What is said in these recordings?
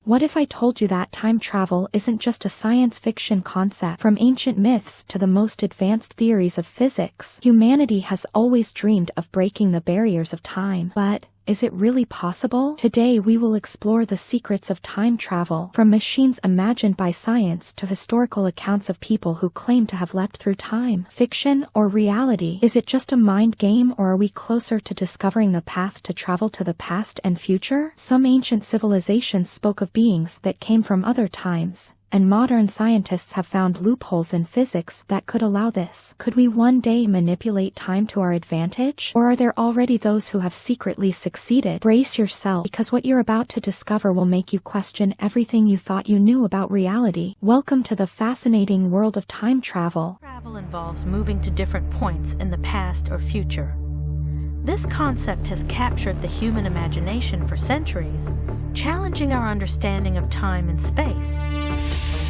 What if I told you that time travel isn't just a science fiction concept? From ancient myths to the most advanced theories of physics, humanity has always dreamed of breaking the barriers of time. But is it really possible? Today we will explore the secrets of time travel, from machines imagined by science to historical accounts of people who claim to have leapt through time. Fiction or reality? Is it just a mind game, or are we closer to discovering the path to travel to the past and future? Some ancient civilizations spoke of beings that came from other times, and modern scientists have found loopholes in physics that could allow this. Could we one day manipulate time to our advantage? Or are there already those who have secretly succeeded? Brace yourself, because what you're about to discover will make you question everything you thought you knew about reality. Welcome to the fascinating world of time travel. Travel involves moving to different points in the past or future. This concept has captured the human imagination for centuries, challenging our understanding of time and space.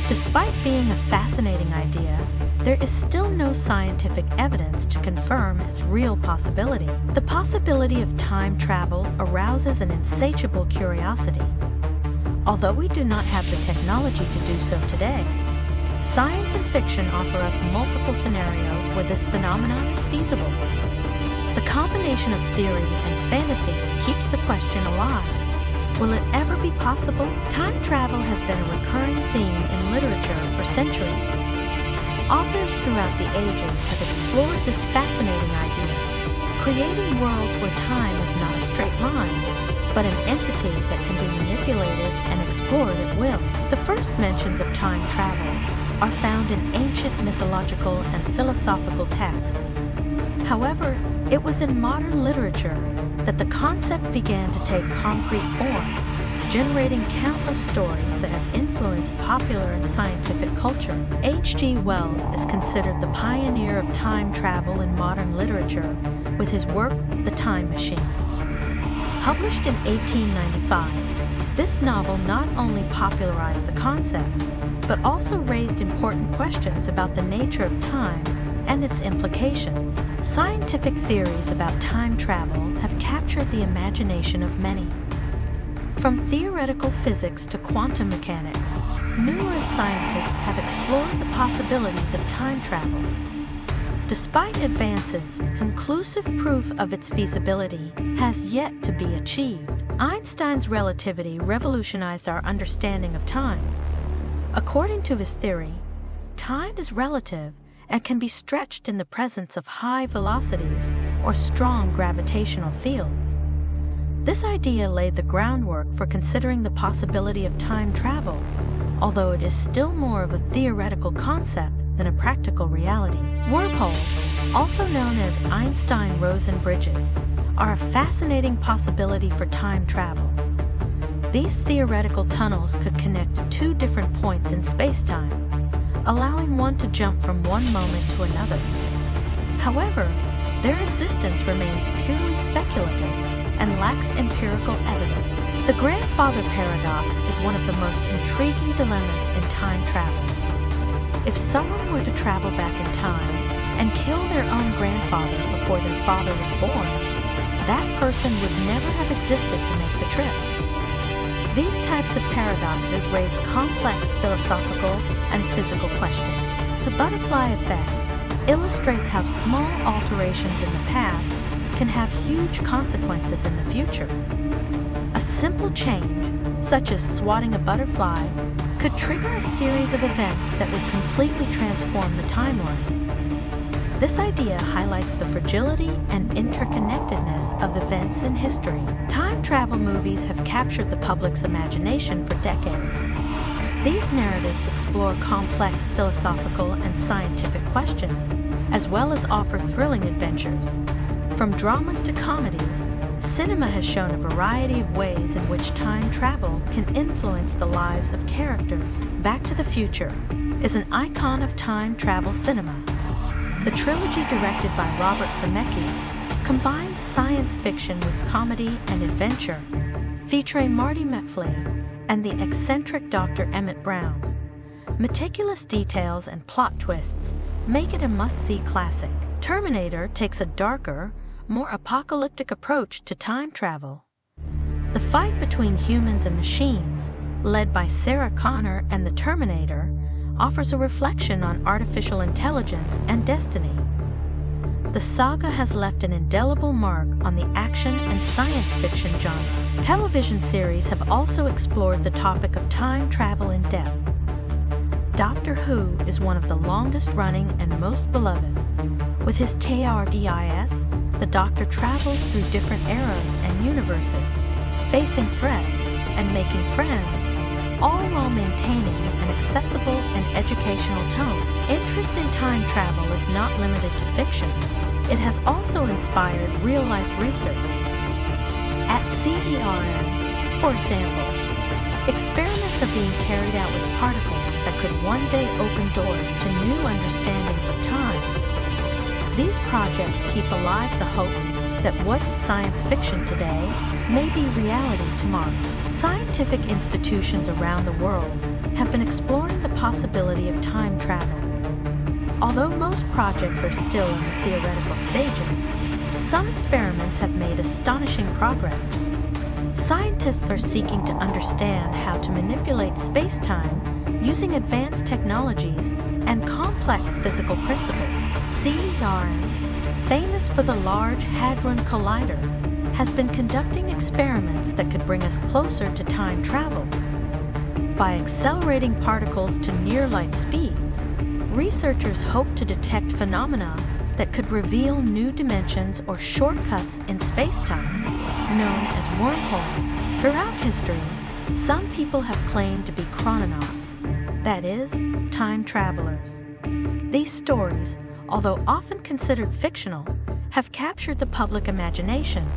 Despite being a fascinating idea, there is still no scientific evidence to confirm its real possibility. The possibility of time travel arouses an insatiable curiosity. Although we do not have the technology to do so today, science and fiction offer us multiple scenarios where this phenomenon is feasible. The combination of theory and fantasy keeps the question alive. Will it ever be possible? Time travel has been a recurring theme in literature for centuries. Authors throughout the ages have explored this fascinating idea, creating worlds where time is not a straight line, but an entity that can be manipulated and explored at will. The first mentions of time travel are found in ancient mythological and philosophical texts. However, it was in modern literature that the concept began to take concrete form, generating countless stories that have influenced popular and scientific culture. H.G. Wells is considered the pioneer of time travel in modern literature with his work, The Time Machine. Published in 1895, this novel not only popularized the concept, but also raised important questions about the nature of time and its implications. Scientific theories about time travel have captured the imagination of many. From theoretical physics to quantum mechanics, numerous scientists have explored the possibilities of time travel. Despite advances, conclusive proof of its feasibility has yet to be achieved. Einstein's relativity revolutionized our understanding of time. According to his theory, time is relative and can be stretched in the presence of high velocities or strong gravitational fields. This idea laid the groundwork for considering the possibility of time travel, although it is still more of a theoretical concept than a practical reality. Wormholes, also known as Einstein-Rosen bridges, are a fascinating possibility for time travel. These theoretical tunnels could connect two different points in space-time, allowing one to jump from one moment to another. However, their existence remains purely speculative and lacks empirical evidence. The grandfather paradox is one of the most intriguing dilemmas in time travel. If someone were to travel back in time and kill their own grandfather before their father was born, that person would never have existed to make the trip. These types of paradoxes raise complex philosophical and physical questions. The butterfly effect illustrates how small alterations in the past can have huge consequences in the future. A simple change, such as swatting a butterfly, could trigger a series of events that would completely transform the timeline. This idea highlights the fragility and interconnectedness of events in history. Time travel movies have captured the public's imagination for decades. These narratives explore complex philosophical and scientific questions, as well as offer thrilling adventures. From dramas to comedies, cinema has shown a variety of ways in which time travel can influence the lives of characters. Back to the Future is an icon of time travel cinema. The trilogy, directed by Robert Zemeckis, combines science fiction with comedy and adventure, featuring Marty McFly and the eccentric Dr. Emmett Brown. Meticulous details and plot twists make it a must-see classic. Terminator takes a darker, more apocalyptic approach to time travel. The fight between humans and machines led by Sarah Connor and the Terminator, offers a reflection on artificial intelligence and destiny. The saga has left an indelible mark on the action and science fiction genre. Television series have also explored the topic of time travel in depth. Doctor Who is one of the longest-running and most beloved. With his TARDIS, the Doctor travels through different eras and universes, facing threats and making friends, all while maintaining an accessible and educational tone. Interest in time travel is not limited to fiction. It has also inspired real-life research. At CERN, for example, experiments are being carried out with particles that could one day open doors to new understandings of time. These projects keep alive the hope that what is science fiction today may be reality tomorrow. Scientific institutions around the world have been exploring the possibility of time travel. Although most projects are still in the theoretical stages, some experiments have made astonishing progress. Scientists are seeking to understand how to manipulate space-time using advanced technologies and complex physical principles. CERN, famous for the Large Hadron Collider, has been conducting experiments that could bring us closer to time travel. By accelerating particles to near-light speeds, researchers hope to detect phenomena that could reveal new dimensions or shortcuts in space-time, known as wormholes. Throughout history, some people have claimed to be chrononauts, that is, time travelers. These stories, although often considered fictional, have captured the public imagination.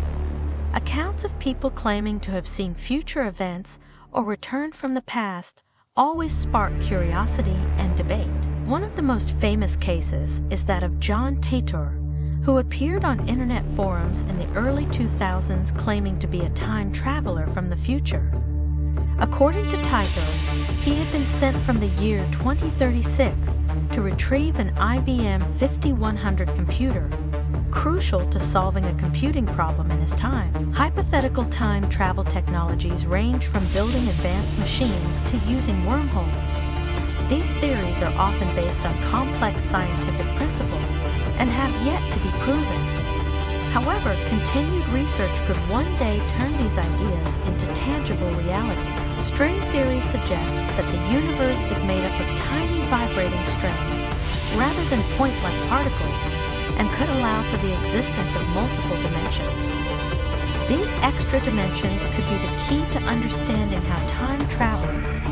Accounts of people claiming to have seen future events or returned from the past always spark curiosity and debate. One of the most famous cases is that of John Titor, who appeared on internet forums in the early 2000s claiming to be a time traveler from the future. According to Titor, he had been sent from the year 2036 to retrieve an IBM 5100 computer, crucial to solving a computing problem in his time. Hypothetical time travel technologies range from building advanced machines to using wormholes. These theories are often based on complex scientific principles and have yet to be proven. However, continued research could one day turn these ideas into tangible reality. String theory suggests that the universe is made up of tiny vibrating strings rather than point-like particles, and could allow for the existence of multiple dimensions. These extra dimensions could be the key to understanding how time travel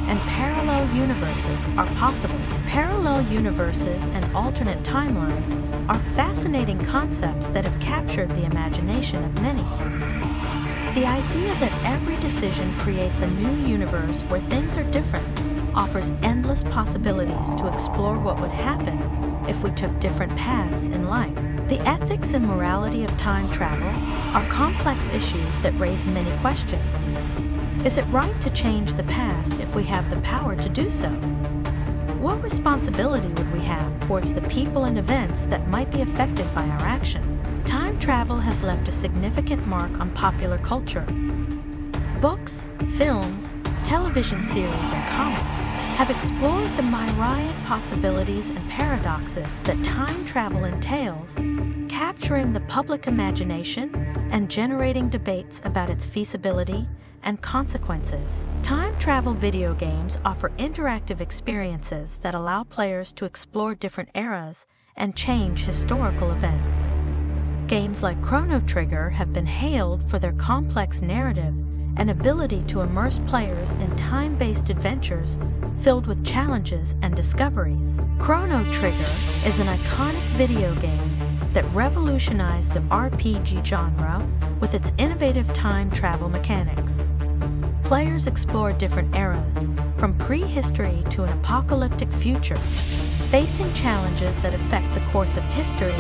and parallel universes are possible. Parallel universes and alternate timelines are fascinating concepts that have captured the imagination of many. The idea that every decision creates a new universe where things are different offers endless possibilities to explore what would happen if we took different paths in life. The ethics and morality of time travel are complex issues that raise many questions. Is it right to change the past if we have the power to do so? What responsibility would we have towards the people and events that might be affected by our actions? Time travel has left a significant mark on popular culture. Books, films, television series, and comics have explored the myriad possibilities and paradoxes that time travel entails, capturing the public imagination and generating debates about its feasibility and consequences. Time travel video games offer interactive experiences that allow players to explore different eras and change historical events. Games like Chrono Trigger have been hailed for their complex narrative and ability to immerse players in time-based adventures filled with challenges and discoveries. Chrono Trigger is an iconic video game that revolutionized the RPG genre with its innovative time travel mechanics. Players explore different eras, from prehistory to an apocalyptic future, facing challenges that affect the course of history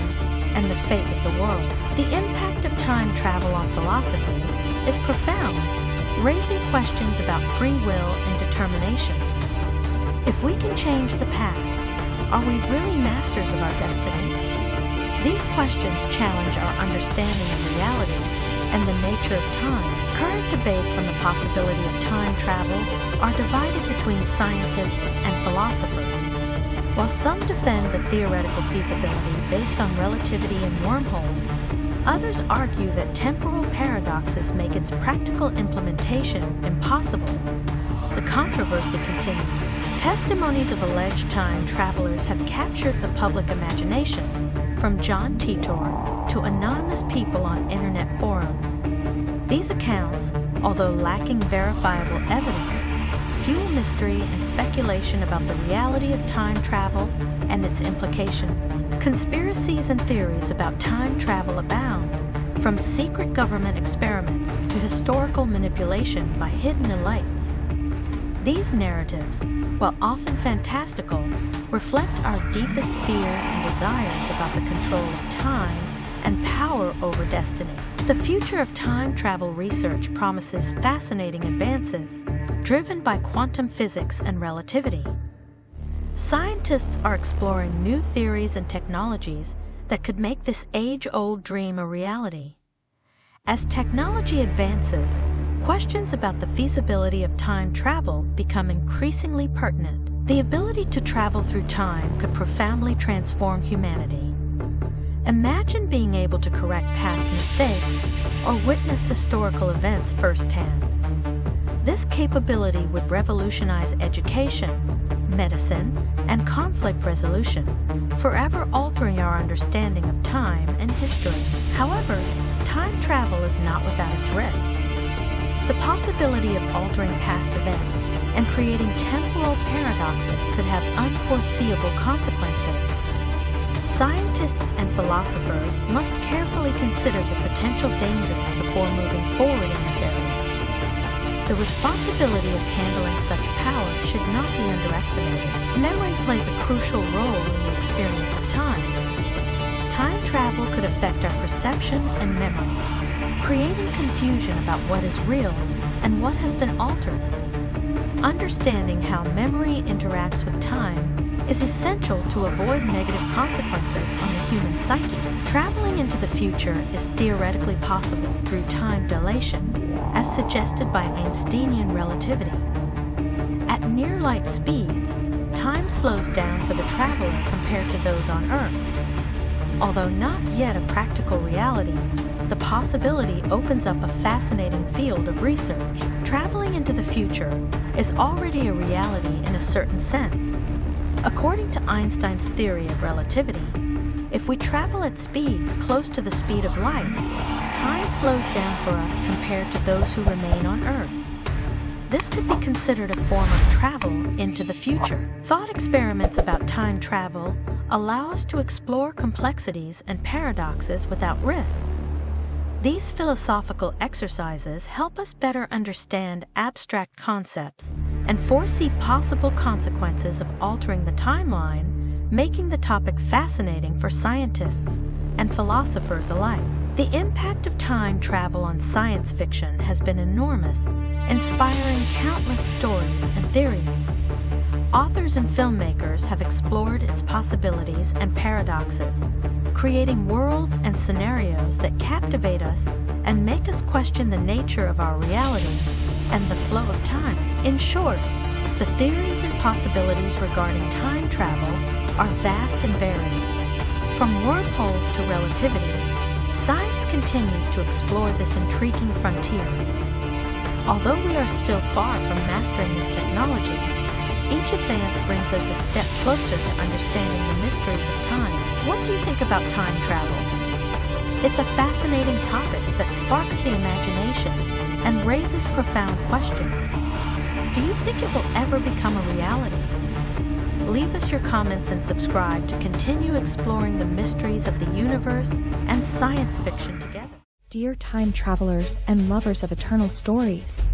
and the fate of the world. The impact of time travel on philosophy is profound, raising questions about free will and determination. If we can change the past, are we really masters of our destinies? These questions challenge our understanding of reality and the nature of time, Current debates on the possibility of time travel are divided between scientists and philosophers. While some defend the theoretical feasibility based on relativity and wormholes, others argue that temporal paradoxes make its practical implementation impossible. The controversy continues. Testimonies of alleged time travelers have captured the public imagination, from John Titor to anonymous people on internet forums. These accounts, although lacking verifiable evidence, fuel mystery and speculation about the reality of time travel and its implications. Conspiracies and theories about time travel abound, from secret government experiments to historical manipulation by hidden elites. These narratives, while often fantastical, reflect our deepest fears and desires about the control of time and power over destiny. The future of time travel research promises fascinating advances, driven by quantum physics and relativity. Scientists are exploring new theories and technologies that could make this age-old dream a reality. As technology advances, questions about the feasibility of time travel become increasingly pertinent. The ability to travel through time could profoundly transform humanity. Imagine being able to correct past mistakes or witness historical events firsthand. This capability would revolutionize education, medicine, and conflict resolution, forever altering our understanding of time and history. However, time travel is not without its risks. The possibility of altering past events and creating temporal paradoxes could have unforeseeable consequences. Scientists and philosophers must carefully consider the potential dangers before moving forward in this area. The responsibility of handling such power should not be underestimated. Memory plays a crucial role in the experience of time. Time travel could affect our perception and memories, creating confusion about what is real and what has been altered. Understanding how memory interacts with time is essential to avoid negative consequences on the human psyche. Traveling into the future is theoretically possible through time dilation, as suggested by Einsteinian relativity. At near-light speeds, time slows down for the traveler compared to those on Earth. Although not yet a practical reality, the possibility opens up a fascinating field of research. Traveling into the future is already a reality in a certain sense. According to Einstein's theory of relativity, if we travel at speeds close to the speed of light, time slows down for us compared to those who remain on Earth. This could be considered a form of travel into the future. Thought experiments about time travel allow us to explore complexities and paradoxes without risk. These philosophical exercises help us better understand abstract concepts and foresee possible consequences of altering the timeline, making the topic fascinating for scientists and philosophers alike. The impact of time travel on science fiction has been enormous, inspiring countless stories and theories. Authors and filmmakers have explored its possibilities and paradoxes, creating worlds and scenarios that captivate us and make us question the nature of our reality and the flow of time. In short, the theories and possibilities regarding time travel are vast and varied. From wormholes to relativity, science continues to explore this intriguing frontier. Although we are still far from mastering this technology, each advance brings us a step closer to understanding the mysteries of time. What do you think about time travel? It's a fascinating topic that sparks the imagination and raises profound questions. Do you think it will ever become a reality? Leave us your comments and subscribe to continue exploring the mysteries of the universe and science fiction together. Dear time travelers and lovers of eternal stories,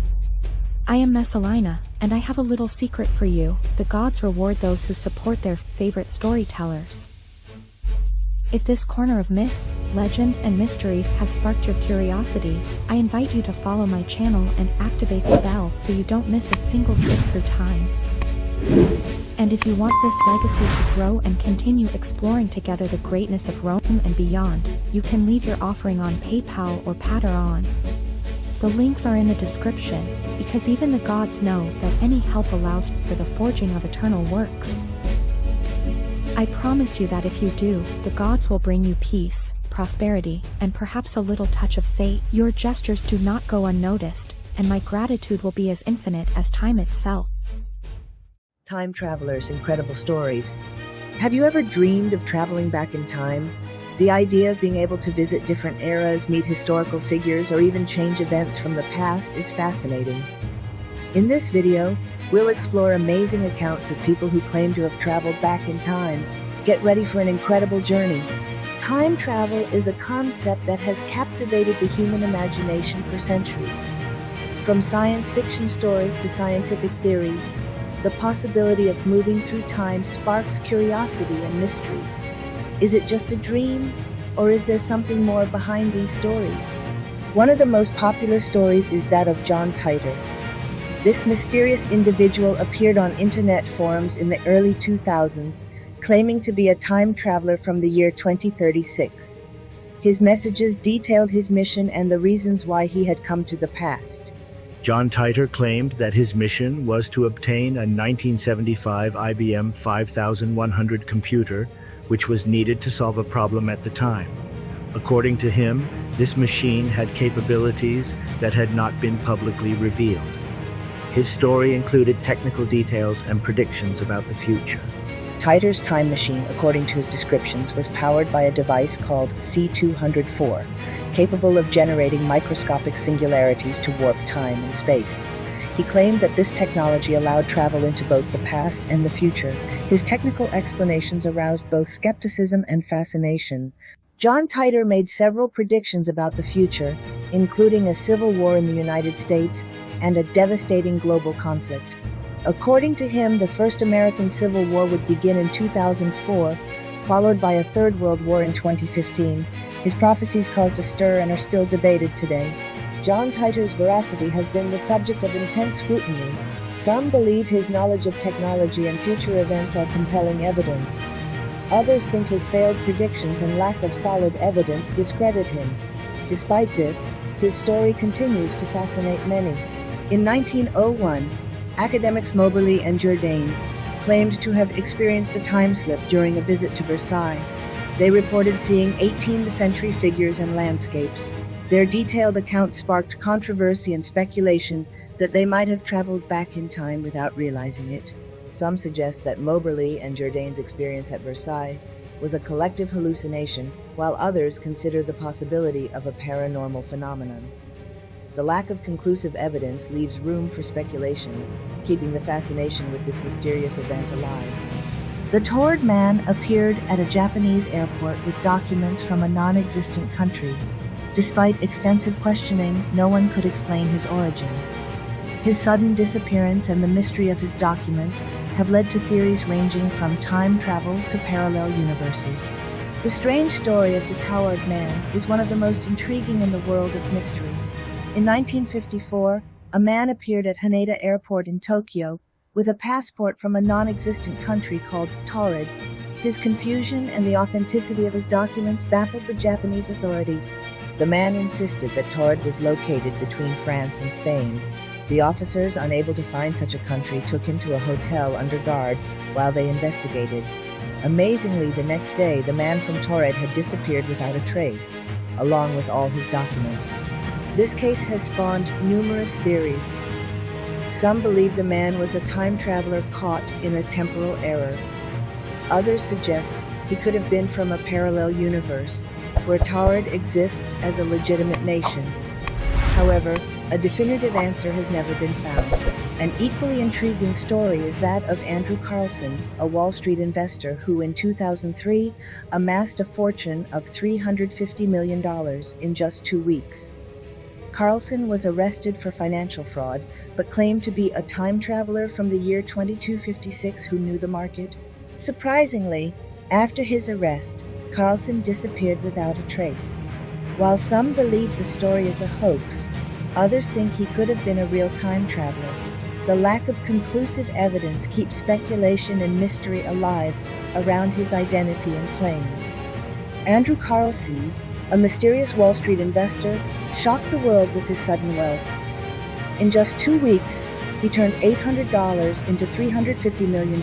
I am Messalina, and I have a little secret for you. The gods reward those who support their favorite storytellers. If this corner of myths, legends, and mysteries has sparked your curiosity, I invite you to follow my channel and activate the bell so you don't miss a single trip through time. And if you want this legacy to grow and continue exploring together the greatness of Rome and beyond, you can leave your offering on PayPal or Patreon. The links are in the description, because even the gods know that any help allows for the forging of eternal works. I promise you that if you do, the gods will bring you peace, prosperity, and perhaps a little touch of fate. Your gestures do not go unnoticed, and my gratitude will be as infinite as time itself. Time travelers' incredible stories. Have you ever dreamed of traveling back in time? The idea of being able to visit different eras, meet historical figures, or even change events from the past is fascinating. In this video, we'll explore amazing accounts of people who claim to have traveled back in time. Get ready for an incredible journey. Time travel is a concept that has captivated the human imagination for centuries. From science fiction stories to scientific theories, the possibility of moving through time sparks curiosity and mystery. Is it just a dream, or is there something more behind these stories? One of the most popular stories is that of John Titor. This mysterious individual appeared on internet forums in the early 2000s, claiming to be a time traveler from the year 2036. His messages detailed his mission and the reasons why he had come to the past. John Titor claimed that his mission was to obtain a 1975 IBM 5100 computer, which was needed to solve a problem at the time. According to him, this machine had capabilities that had not been publicly revealed. His story included technical details and predictions about the future. Titor's time machine, according to his descriptions, was powered by a device called C204, capable of generating microscopic singularities to warp time and space. He claimed that this technology allowed travel into both the past and the future. His technical explanations aroused both skepticism and fascination. John Titor made several predictions about the future, including a civil war in the United States and a devastating global conflict. According to him, the first American Civil War would begin in 2004, followed by a Third World War in 2015. His prophecies caused a stir and are still debated today. John Titor's veracity has been the subject of intense scrutiny. Some believe his knowledge of technology and future events are compelling evidence. Others think his failed predictions and lack of solid evidence discredit him. Despite this, his story continues to fascinate many. In 1901, academics Moberly and Jourdain claimed to have experienced a time slip during a visit to Versailles. They reported seeing 18th century figures and landscapes. Their detailed account sparked controversy and speculation that they might have traveled back in time without realizing it. Some suggest that Moberly and Jourdain's experience at Versailles was a collective hallucination, while others consider the possibility of a paranormal phenomenon. The lack of conclusive evidence leaves room for speculation, keeping the fascination with this mysterious event alive. The Torrid Man appeared at a Japanese airport with documents from a non-existent country. Despite extensive questioning, no one could explain his origin. His sudden disappearance and the mystery of his documents have led to theories ranging from time travel to parallel universes. The strange story of the Torrid Man is one of the most intriguing in the world of mystery. In 1954, a man appeared at Haneda Airport in Tokyo with a passport from a non-existent country called Torrid. His confusion and the authenticity of his documents baffled the Japanese authorities. The man insisted that Torrid was located between France and Spain. The officers, unable to find such a country, took him to a hotel under guard while they investigated. Amazingly, the next day, the man from Torrid had disappeared without a trace, along with all his documents. This case has spawned numerous theories. Some believe the man was a time traveler caught in a temporal error. Others suggest he could have been from a parallel universe, where Torrid exists as a legitimate nation. However, a definitive answer has never been found. An equally intriguing story is that of Andrew Carlson, a Wall Street investor who in 2003 amassed a fortune of $350 million in just 2 weeks. Carlson was arrested for financial fraud, but claimed to be a time traveler from the year 2256 who knew the market. Surprisingly, after his arrest, Carlson disappeared without a trace. While some believe the story is a hoax, others think he could have been a real time traveler. The lack of conclusive evidence keeps speculation and mystery alive around his identity and claims. Andrew Carlson, a mysterious Wall Street investor, shocked the world with his sudden wealth. In just 2 weeks, he turned $800 into $350 million.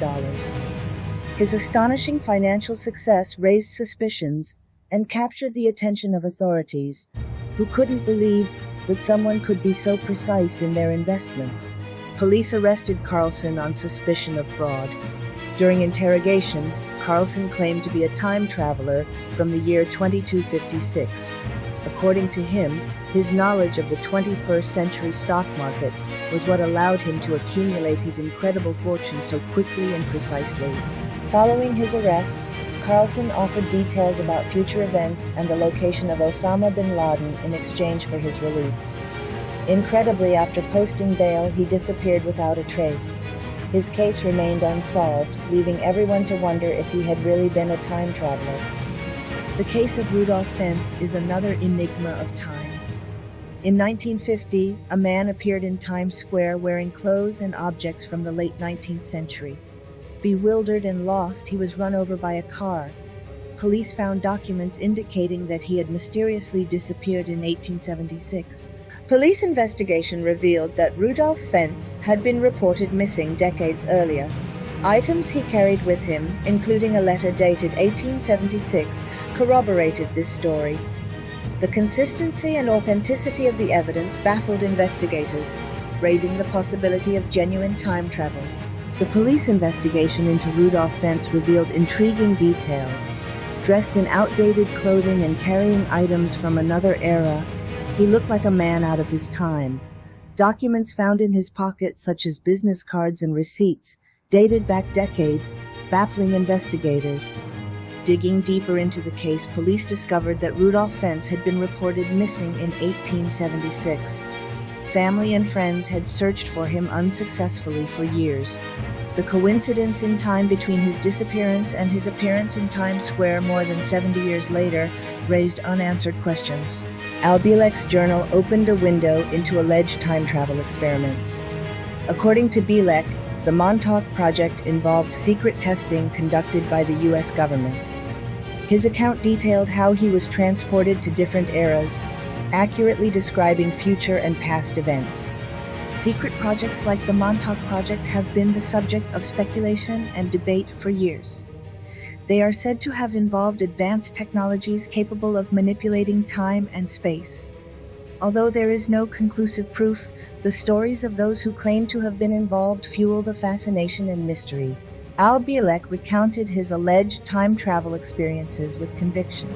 His astonishing financial success raised suspicions and captured the attention of authorities, who couldn't believe that someone could be so precise in their investments. Police arrested Carlson on suspicion of fraud. During interrogation, Carlson claimed to be a time traveler from the year 2256. According to him, his knowledge of the 21st century stock market was what allowed him to accumulate his incredible fortune so quickly and precisely. Following his arrest, Carlson offered details about future events and the location of Osama bin Laden in exchange for his release. Incredibly, after posting bail, he disappeared without a trace. His case remained unsolved, leaving everyone to wonder if he had really been a time traveler. The case of Rudolph Fentz is another enigma of time. In 1950, a man appeared in Times Square wearing clothes and objects from the late 19th century. Bewildered and lost, he was run over by a car. Police found documents indicating that he had mysteriously disappeared in 1876. Police investigation revealed that Rudolph Fentz had been reported missing decades earlier. Items he carried with him, including a letter dated 1876, corroborated this story. The consistency and authenticity of the evidence baffled investigators, raising the possibility of genuine time travel. The police investigation into Rudolph Fentz revealed intriguing details. Dressed in outdated clothing and carrying items from another era, he looked like a man out of his time. Documents found in his pockets, such as business cards and receipts, dated back decades, baffling investigators. Digging deeper into the case, police discovered that Rudolph Fentz had been reported missing in 1876. Family and friends had searched for him unsuccessfully for years. The coincidence in time between his disappearance and his appearance in Times Square more than 70 years later raised unanswered questions. Al Bielek's journal opened a window into alleged time travel experiments. According to Bielek, the Montauk Project involved secret testing conducted by the U.S. government. His account detailed how he was transported to different eras, accurately describing future and past events. Secret projects like the Montauk Project have been the subject of speculation and debate for years. They are said to have involved advanced technologies capable of manipulating time and space. Although there is no conclusive proof, the stories of those who claim to have been involved fuel the fascination and mystery. Al Bielek recounted his alleged time travel experiences with conviction.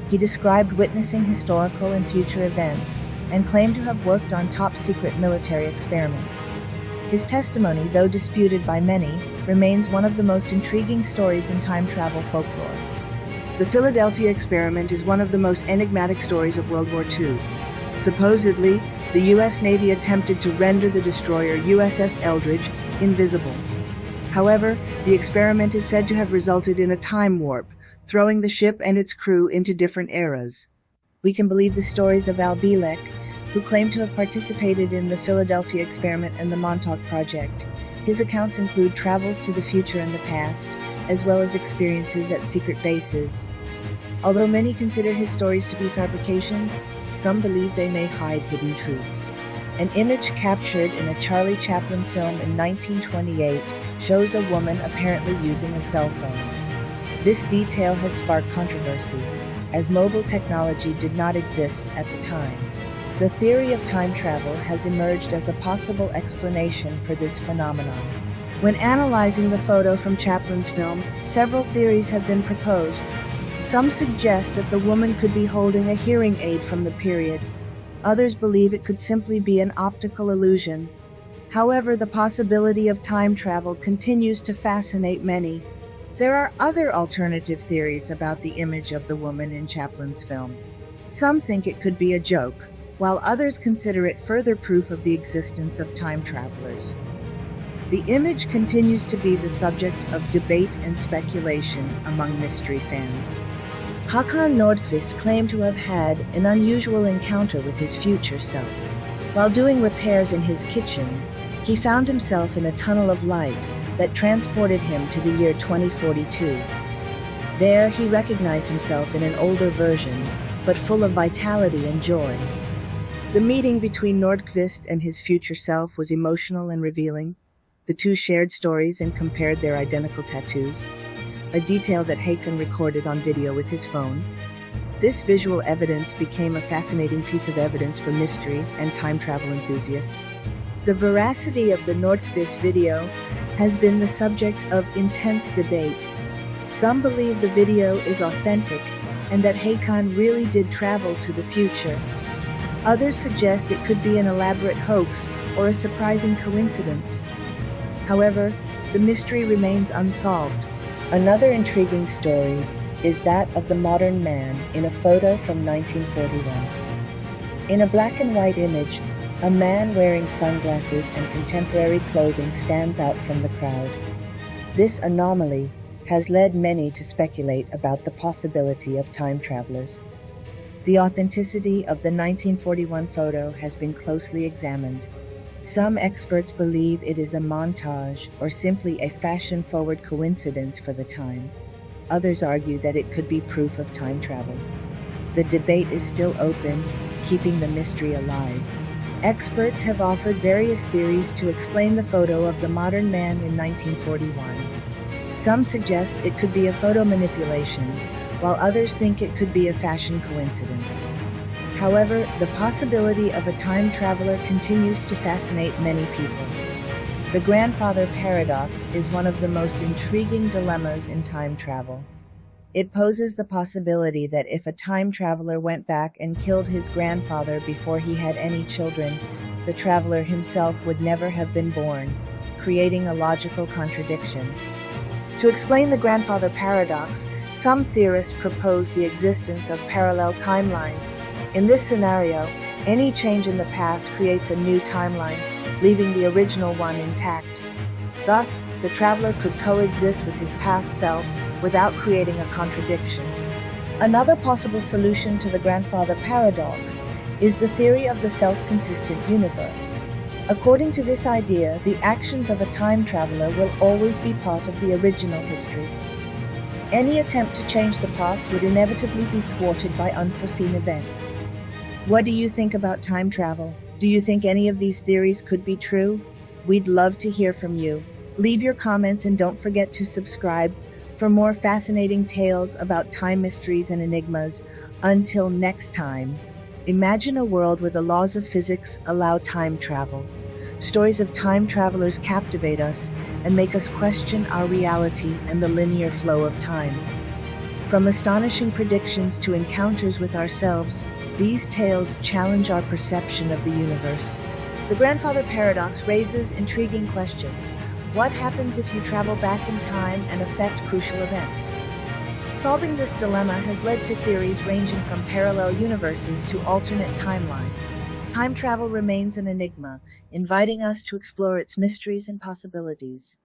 He described witnessing historical and future events and claimed to have worked on top-secret military experiments. His testimony, though disputed by many, remains one of the most intriguing stories in time travel folklore. The Philadelphia experiment is one of the most enigmatic stories of World War II. Supposedly, the U.S. Navy attempted to render the destroyer USS Eldridge invisible. However, the experiment is said to have resulted in a time warp, throwing the ship and its crew into different eras. We can believe the stories of Al Bielek, who claimed to have participated in the Philadelphia experiment and the Montauk Project. His accounts include travels to the future and the past, as well as experiences at secret bases. Although many consider his stories to be fabrications, some believe they may hide hidden truths. An image captured in a Charlie Chaplin film in 1928 shows a woman apparently using a cell phone. This detail has sparked controversy, as mobile technology did not exist at the time. The theory of time travel has emerged as a possible explanation for this phenomenon. When analyzing the photo from Chaplin's film, several theories have been proposed. Some suggest that the woman could be holding a hearing aid from the period. Others believe it could simply be an optical illusion. However, the possibility of time travel continues to fascinate many. There are other alternative theories about the image of the woman in Chaplin's film. Some think it could be a joke, while others consider it further proof of the existence of time travelers. The image continues to be the subject of debate and speculation among mystery fans. Håkan Nordqvist claimed to have had an unusual encounter with his future self. While doing repairs in his kitchen, he found himself in a tunnel of light that transported him to the year 2042. There, he recognized himself in an older version, but full of vitality and joy. The meeting between Nordqvist and his future self was emotional and revealing. The two shared stories and compared their identical tattoos, a detail that Hakan recorded on video with his phone. This visual evidence became a fascinating piece of evidence for mystery and time travel enthusiasts. The veracity of the Nordqvist video has been the subject of intense debate. Some believe the video is authentic and that Hakan really did travel to the future. Others suggest it could be an elaborate hoax or a surprising coincidence. However, the mystery remains unsolved. Another intriguing story is that of the modern man in a photo from 1941. In a black and white image, a man wearing sunglasses and contemporary clothing stands out from the crowd. This anomaly has led many to speculate about the possibility of time travelers. The authenticity of the 1941 photo has been closely examined. Some experts believe it is a montage or simply a fashion-forward coincidence for the time. Others argue that it could be proof of time travel. The debate is still open, keeping the mystery alive. Experts have offered various theories to explain the photo of the modern man in 1941. Some suggest it could be a photo manipulation, while others think it could be a fashion coincidence. However, the possibility of a time traveler continues to fascinate many people. The grandfather paradox is one of the most intriguing dilemmas in time travel. It poses the possibility that if a time traveler went back and killed his grandfather before he had any children, the traveler himself would never have been born, creating a logical contradiction. To explain the grandfather paradox, some theorists propose the existence of parallel timelines. In this scenario, any change in the past creates a new timeline, leaving the original one intact. Thus, the traveler could coexist with his past self without creating a contradiction. Another possible solution to the grandfather paradox is the theory of the self-consistent universe. According to this idea, the actions of a time traveler will always be part of the original history. Any attempt to change the past would inevitably be thwarted by unforeseen events. What do you think about time travel? Do you think any of these theories could be true? We'd love to hear from you. Leave your comments and don't forget to subscribe for more fascinating tales about time mysteries and enigmas. Until next time, imagine a world where the laws of physics allow time travel. Stories of time travelers captivate us and make us question our reality and the linear flow of time. From astonishing predictions to encounters with ourselves, these tales challenge our perception of the universe. The grandfather paradox raises intriguing questions. What happens if you travel back in time and affect crucial events? Solving this dilemma has led to theories ranging from parallel universes to alternate timelines. Time travel remains an enigma, inviting us to explore its mysteries and possibilities.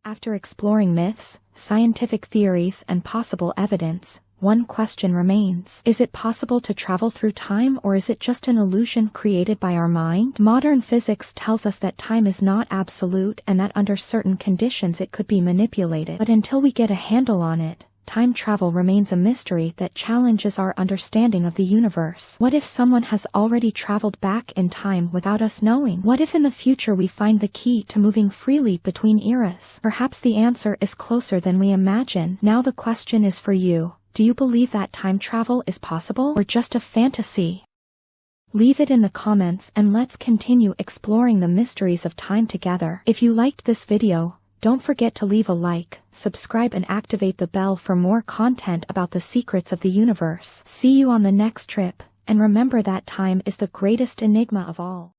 After exploring myths, scientific theories, and possible evidence, one question remains. Is it possible to travel through time, or is it just an illusion created by our mind? Modern physics tells us that time is not absolute and that under certain conditions it could be manipulated. But until we get a handle on it, time travel remains a mystery that challenges our understanding of the universe. What if someone has already traveled back in time without us knowing? What if in the future we find the key to moving freely between eras? Perhaps the answer is closer than we imagine. Now the question is for you. Do you believe that time travel is possible or just a fantasy? Leave it in the comments and let's continue exploring the mysteries of time together. If you liked this video, don't forget to leave a like, subscribe and activate the bell for more content about the secrets of the universe. See you on the next trip, and remember that time is the greatest enigma of all.